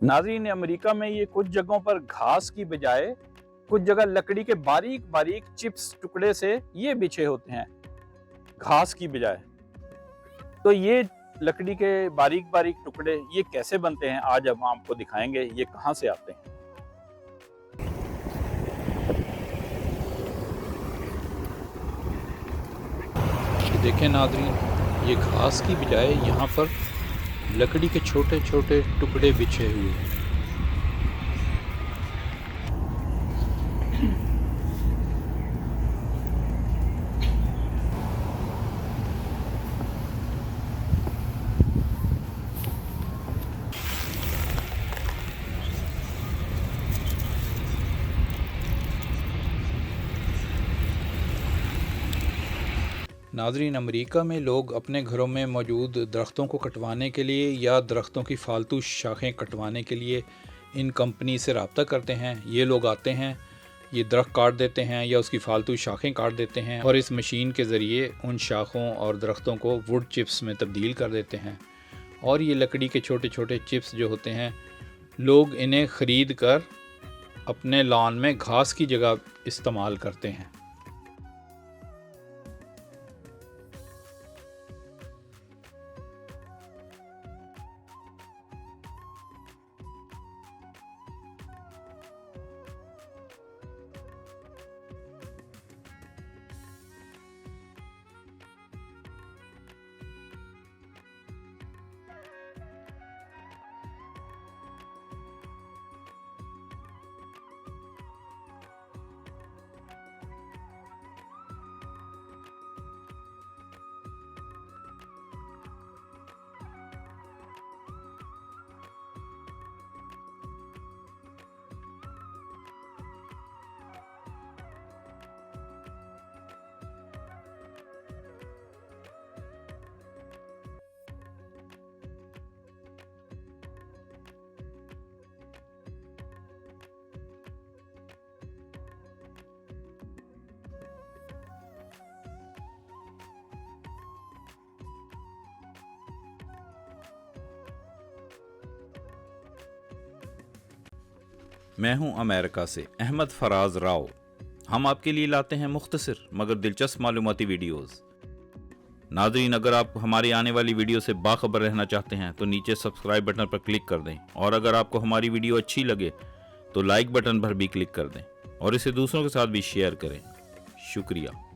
नाज़रीन, अमेरिका में ये कुछ जगहों पर घास की बजाय कुछ जगह लकड़ी के बारीक बारीक चिप्स टुकड़े से ये बिछे होते हैं, घास की बजाय। तो ये लकड़ी के बारीक बारीक टुकड़े ये कैसे बनते हैं, आज हम आपको दिखाएंगे ये कहाँ से आते हैं। ये देखें नाज़रीन, ये घास की बजाय यहाँ पर लकड़ी के छोटे छोटे टुकड़े बिछे हुए हैं। नाज़रीन, अमेरिका में लोग अपने घरों में मौजूद दरख्तों को कटवाने के लिए या दरख्तों की फालतू शाखें कटवाने के लिए इन कंपनी से रब्ता करते हैं। ये लोग आते हैं, ये दरख्त काट देते हैं या उसकी फालतू शाखें काट देते हैं और इस मशीन के ज़रिए उन शाखों और दरख्तों को वुड चिप्स में तब्दील कर देते हैं। और ये लकड़ी के छोटे छोटे चिप्स जो होते हैं, लोग इन्हें ख़रीद कर अपने लॉन में घास की जगह इस्तेमाल करते हैं। मैं हूं अमेरिका से अहमद फराज राव। हम आपके लिए लाते हैं मुख्तसर मगर दिलचस्प मालूमाती वीडियोस। नाज़रीन, अगर आप हमारी आने वाली वीडियो से बाखबर रहना चाहते हैं तो नीचे सब्सक्राइब बटन पर क्लिक कर दें, और अगर आपको हमारी वीडियो अच्छी लगे तो लाइक बटन पर भी क्लिक कर दें और इसे दूसरों के साथ भी शेयर करें। शुक्रिया।